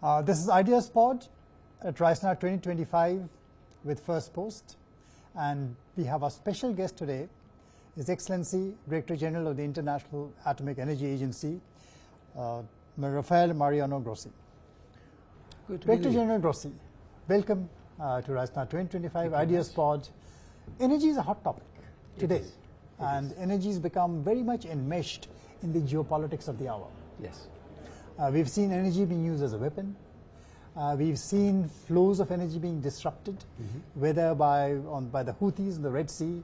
This is Ideas Pod at Raisina 2025 with Firstpost, and we have our special guest today, His Excellency Director General of the International Atomic Energy Agency, Rafael Mariano Grossi. Good to Director General Grossi, welcome to Raisina 2025 Ideas Pod. Energy is a hot topic today, and energy has become very much enmeshed in the geopolitics of the hour. Yes. We've seen energy being used as a weapon. We've seen flows of energy being disrupted, whether by the Houthis in the Red Sea,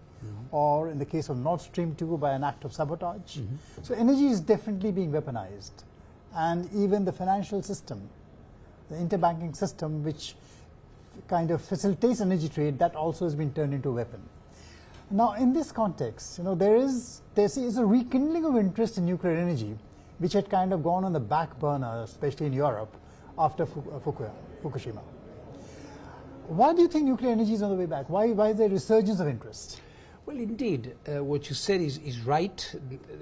or in the case of Nord Stream 2 by an act of sabotage. So energy is definitely being weaponized. And even the financial system, the interbanking system, which kind of facilitates energy trade, that also has been turned into a weapon. Now, in this context, there is a rekindling of interest in nuclear energy, which had kind of gone on the back burner, especially in Europe, after Fukushima. Why do you think nuclear energy is on the way back? Why is there a resurgence of interest? Well, indeed, what you said is right.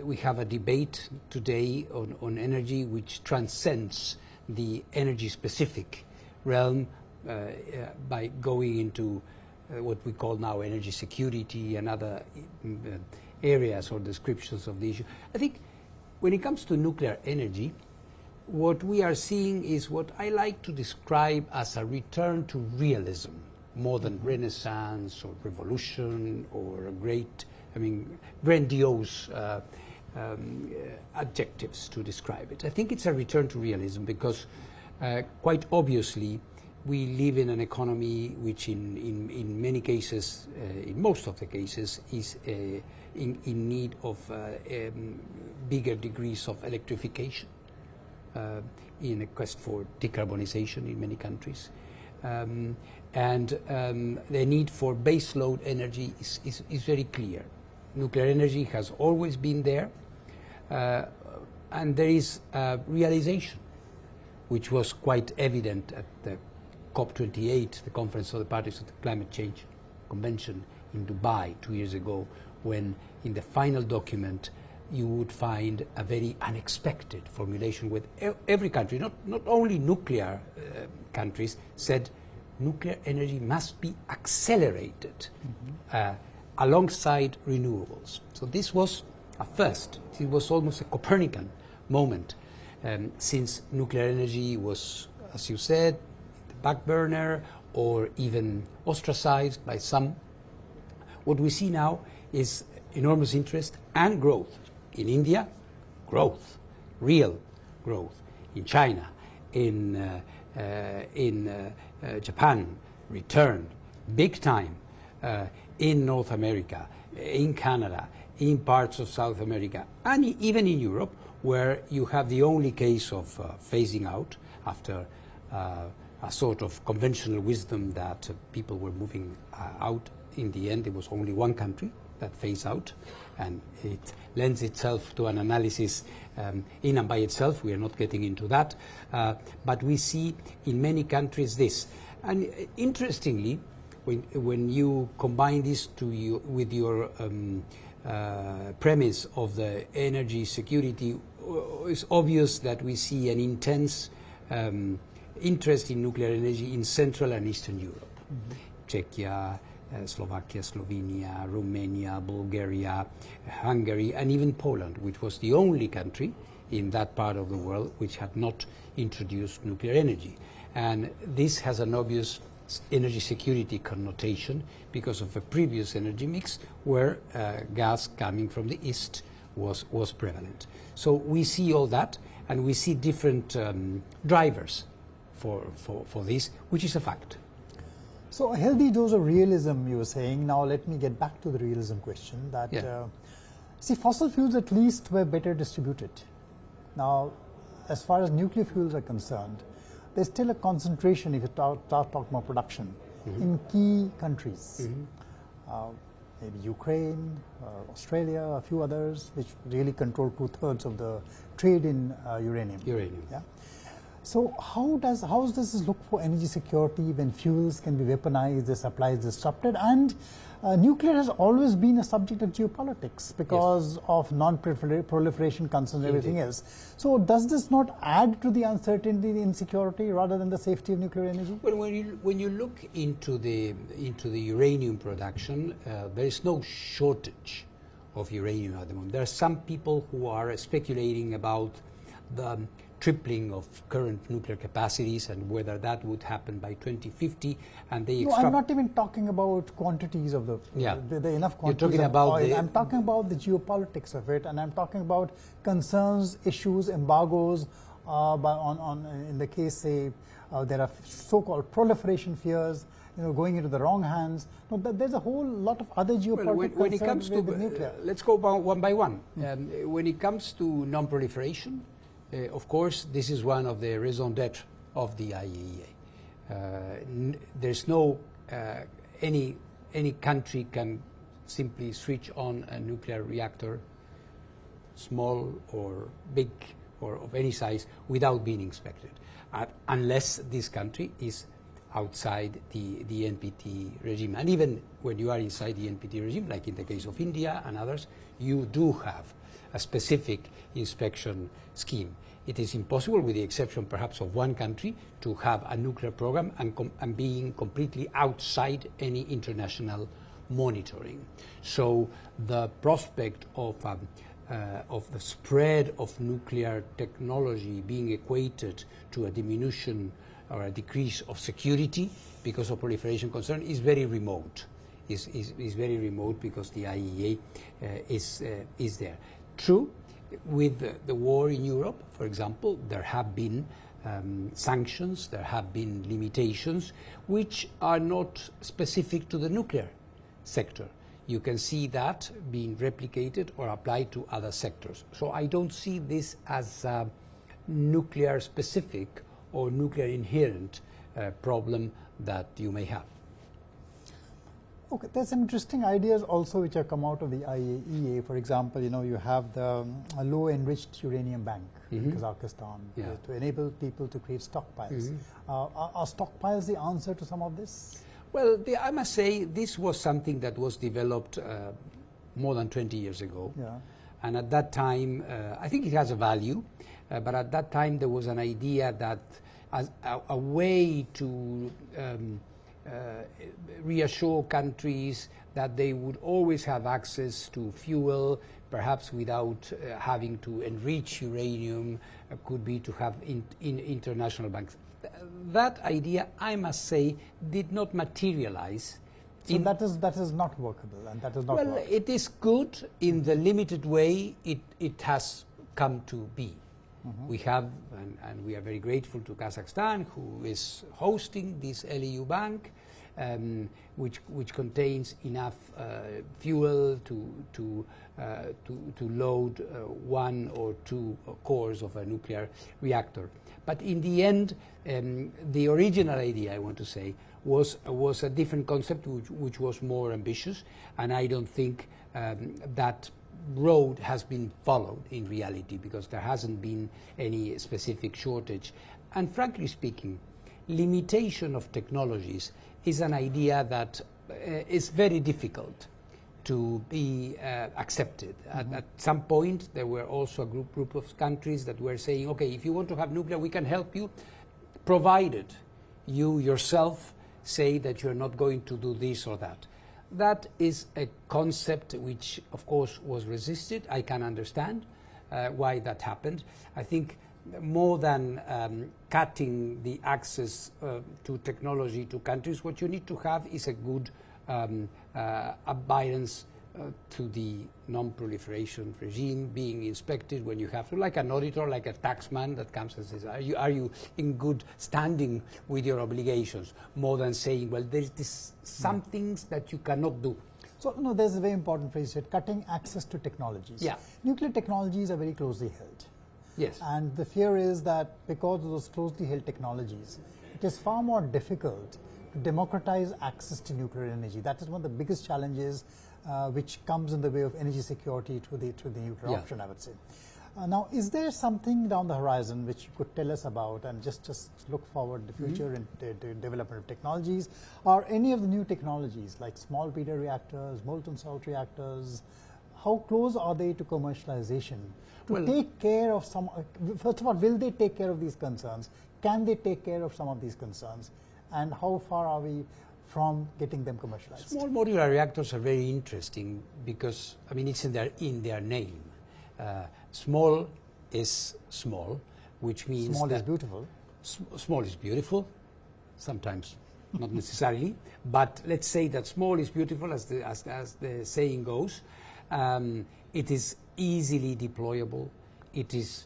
We have a debate today on energy which transcends the energy-specific realm by going into what we call now energy security and other areas or descriptions of the issue. I think when it comes to nuclear energy, what we are seeing is what I like to describe as a return to realism, more than renaissance or revolution or grandiose adjectives to describe it. I think it's a return to realism because quite obviously we live in an economy which in many cases, in most of the cases, is in need of bigger degrees of electrification in a quest for decarbonization in many countries. And the need for baseload energy is very clear. Nuclear energy has always been there, and there is a realization, which was quite evident at the COP28, the Conference of the Parties of the Climate Change Convention in Dubai 2 years ago, when in the final document you would find a very unexpected formulation with every country, not only nuclear countries, said nuclear energy must be accelerated alongside renewables. So this was a first. It was almost a Copernican moment since nuclear energy was, as you said, the back burner or even ostracized by some. What we see now is enormous interest and growth. In India, growth, real growth. In China, in Japan, return, big time. In North America, in Canada, in parts of South America, and even in Europe, where you have the only case of phasing out after a sort of conventional wisdom that people were moving out. In the end, it was only one country that phased out, and it lends itself to an analysis in and by itself. We are not getting into that, but we see in many countries this. And interestingly, when you combine this with your premise of the energy security, it's obvious that we see an intense interest in nuclear energy in Central and Eastern Europe. Czechia, Slovakia, Slovenia, Romania, Bulgaria, Hungary, and even Poland, which was the only country in that part of the world which had not introduced nuclear energy. And this has an obvious energy security connotation because of a previous energy mix where gas coming from the east was prevalent. So we see all that, and we see different drivers for this, which is a fact. So a healthy dose of realism, you were saying. Now let me get back to the realism question. See, fossil fuels at least were better distributed. Now, as far as nuclear fuels are concerned, there's still a concentration, if you talk about production, in key countries. Maybe Ukraine, Australia, a few others, which really control 2/3 of the trade in uranium. Uranium. Yeah. So how does this look for energy security when fuels can be weaponized, the supply is disrupted, and nuclear has always been a subject of geopolitics because of non-proliferation concerns and everything else. So does this not add to the uncertainty, the insecurity, rather than the safety of nuclear energy? Well, when you look into the uranium production, there is no shortage of uranium at the moment. There are some people who are speculating about the tripling of current nuclear capacities and whether that would happen by 2050, and they No, I'm not even talking about quantities of the enough quantities You're talking of about oil. I'm talking about the geopolitics of it, and I'm talking about concerns, issues, embargoes. In the case, say, there are so-called proliferation fears, going into the wrong hands. No, there's a whole lot of other geopolitical when it comes concerns to with nuclear. Let's go one by one. When it comes to non-proliferation, of course, this is one of the raison d'etre of the IAEA. There's no any country can simply switch on a nuclear reactor, small or big or of any size, without being inspected, unless this country is outside the NPT regime. And even when you are inside the NPT regime, like in the case of India and others, you do have a specific inspection scheme. It is impossible, with the exception perhaps of one country, to have a nuclear program and being completely outside any international monitoring. So the prospect of the spread of nuclear technology being equated to a diminution or a decrease of security because of proliferation concern is very remote. Is very remote because the IAEA is there. True, with the war in Europe, for example, there have been sanctions, there have been limitations which are not specific to the nuclear sector. You can see that being replicated or applied to other sectors. So I don't see this as a nuclear specific or nuclear inherent problem that you may have. Okay, there's some interesting ideas also which have come out of the IAEA. For example, you have the low enriched uranium bank in Kazakhstan to enable people to create stockpiles. Are stockpiles the answer to some of this? Well, I must say this was something that was developed more than 20 years ago. And at that time, I think it has a value, but at that time there was an idea that as a way to reassure countries that they would always have access to fuel, perhaps without having to enrich uranium, could be to have international banks. That idea, I must say, did not materialize. So that is not workable, and that is not well, worked. It is good in the limited way it has come to be. We have, and we are very grateful to Kazakhstan, who is hosting this LEU bank, which contains enough fuel to load one or two cores of a nuclear reactor. But in the end, the original idea, I want to say, was a different concept, which was more ambitious, and I don't think that road has been followed in reality, because there hasn't been any specific shortage. And frankly speaking, limitation of technologies is an idea that is very difficult to be accepted. At some point, there were also a group of countries that were saying, okay, if you want to have nuclear, we can help you, provided you yourself say that you're not going to do this or that. That is a concept which, of course, was resisted. I can understand why that happened. I think more than cutting the access to technology to countries, what you need to have is a good abidance to the non-proliferation regime, being inspected when you have to, like an auditor, like a taxman that comes and says, are you in good standing with your obligations, more than saying, well, there's some things that you cannot do. So, no, there's a very important phrase you said, cutting access to technologies. Yeah. Nuclear technologies are very closely held. Yes. And the fear is that because of those closely held technologies, it is far more difficult to democratize access to nuclear energy. That is one of the biggest challenges which comes in the way of energy security to the nuclear option, I would say. Now, is there something down the horizon which you could tell us about, and just look forward the future in development of technologies, or any of the new technologies like small breeder reactors, molten salt reactors? How close are they to commercialization? To take care of some, first of all, will they take care of these concerns? Can they take care of some of these concerns? And how far are we from getting them commercialized? Small modular reactors are very interesting because, I mean, it's in their name. Small is small, which means small is beautiful. Small is beautiful, sometimes not necessarily, but let's say that small is beautiful, as the saying goes. It is easily deployable. It is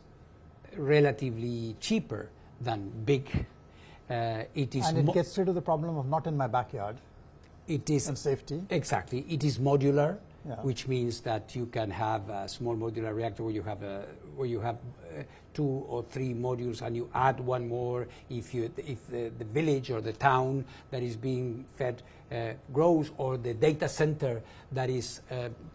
relatively cheaper than big. It gets rid of the problem of not in my backyard. It is and safety. Exactly. It is modular. Yeah. Which means that you can have a small modular reactor where you have 2 or 3 modules, and you add one more if the village or the town that is being fed grows, or the data center that is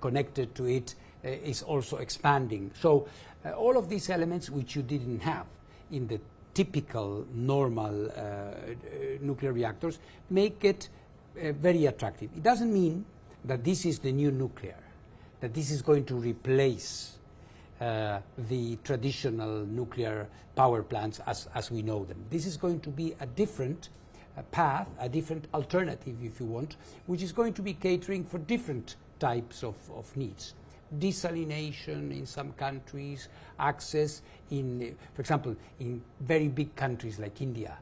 connected to it is also expanding. So all of these elements which you didn't have in the typical normal nuclear reactors make it very attractive. It doesn't mean that this is the new nuclear, that this is going to replace the traditional nuclear power plants as we know them. This is going to be a different path, a different alternative, if you want, which is going to be catering for different types of needs. Desalination in some countries, access for example, in very big countries like India,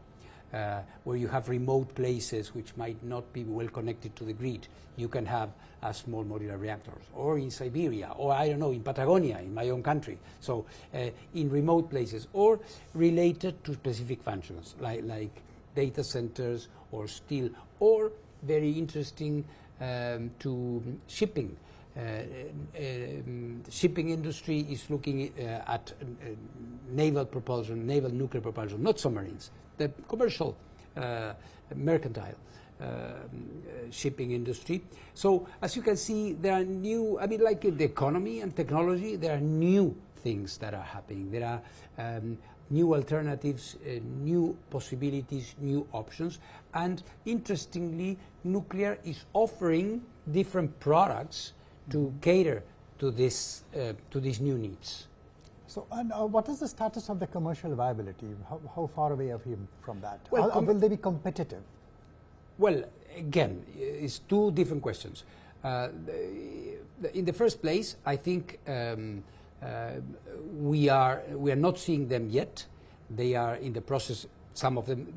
where you have remote places which might not be well connected to the grid, you can have a small modular reactors. Or in Siberia, or I don't know, in Patagonia, in my own country. So in remote places, or related to specific functions, like data centers or steel, or very interesting to shipping. Shipping industry is looking at naval propulsion, naval nuclear propulsion, not submarines. The commercial, mercantile shipping industry. So as you can see, there are new, I mean, like in the economy and technology, there are new things that are happening. There are new alternatives, new possibilities, new options. And interestingly, nuclear is offering different products to cater to these new needs. So, and what is the status of the commercial viability? How far away are we from that? Well, will they be competitive? Well, again, it's 2 different questions. In the first place, I think we are not seeing them yet. They are in the process. Some of them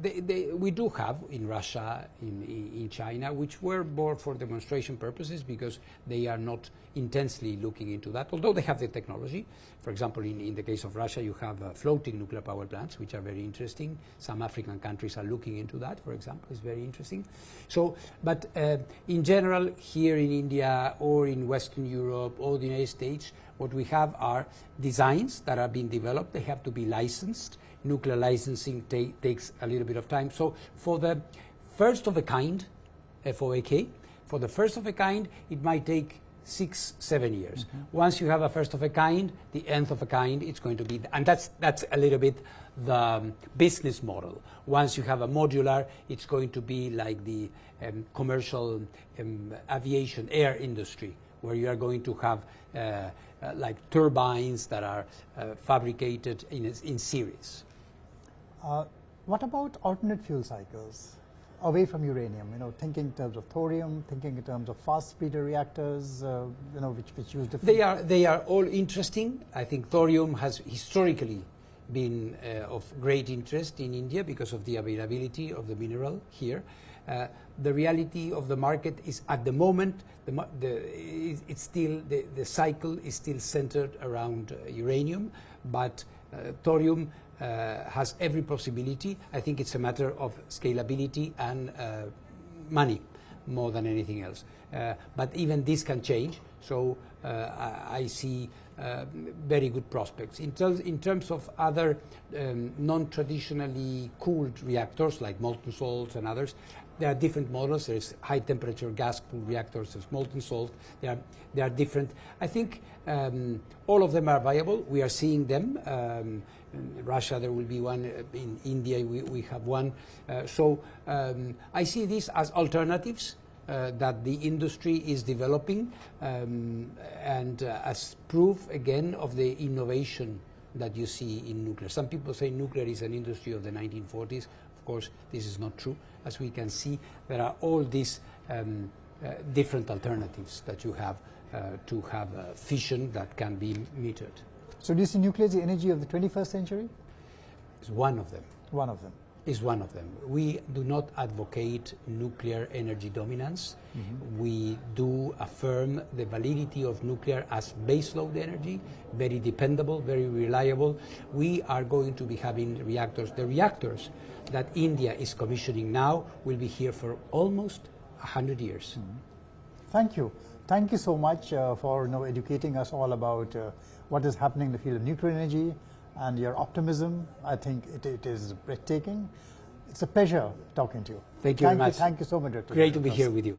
we do have in Russia, in China, which were more for demonstration purposes because they are not intensely looking into that, although they have the technology. For example, in the case of Russia, you have floating nuclear power plants, which are very interesting. Some African countries are looking into that, for example. It's very interesting. So, but in general, here in India or in Western Europe or the United States, what we have are designs that are being developed. They have to be licensed. Nuclear licensing takes a little bit of time. So for the first of a kind, FOAK, for the first of a kind, it might take 6-7 years. Once you have a first of a kind, the nth of a kind, it's going to be, and that's a little bit the business model. Once you have a modular, it's going to be like the commercial aviation air industry, where you are going to have like turbines that are fabricated in series. What about alternate fuel cycles away from uranium? You know, thinking in terms of thorium, thinking in terms of fast breeder reactors, you know, which use different. They are all interesting. I think thorium has historically been of great interest in India because of the availability of the mineral here. The reality of the market is at the moment it's still the cycle is still centered around uranium, but thorium has every possibility. I think it's a matter of scalability and money more than anything else. but even this can change. So I see very good prospects. In terms of other non-traditionally cooled reactors like molten salts and others, there are different models. There's high temperature gas cooled reactors, there's molten salt. They are different. I think all of them are viable. We are seeing them. In Russia there will be one. In India we have one. So I see these as alternatives that the industry is developing, and as proof again of the innovation that you see in nuclear. Some people say nuclear is an industry of the 1940s. Of course, this is not true. As we can see, there are all these different alternatives that you have to have fission that can be metered. So do you see nuclear as the energy of the 21st century? It's one of them. One of them. Is one of them. We do not advocate nuclear energy dominance. We do affirm the validity of nuclear as baseload energy, very dependable, very reliable. We are going to be having reactors. The reactors that India is commissioning now will be here for almost 100 years. Thank you. Thank you so much for educating us all about what is happening in the field of nuclear energy, and your optimism. I think it is breathtaking. It's a pleasure talking to you. Thank you very much. Thank you so much, Dr. Great to be here with you.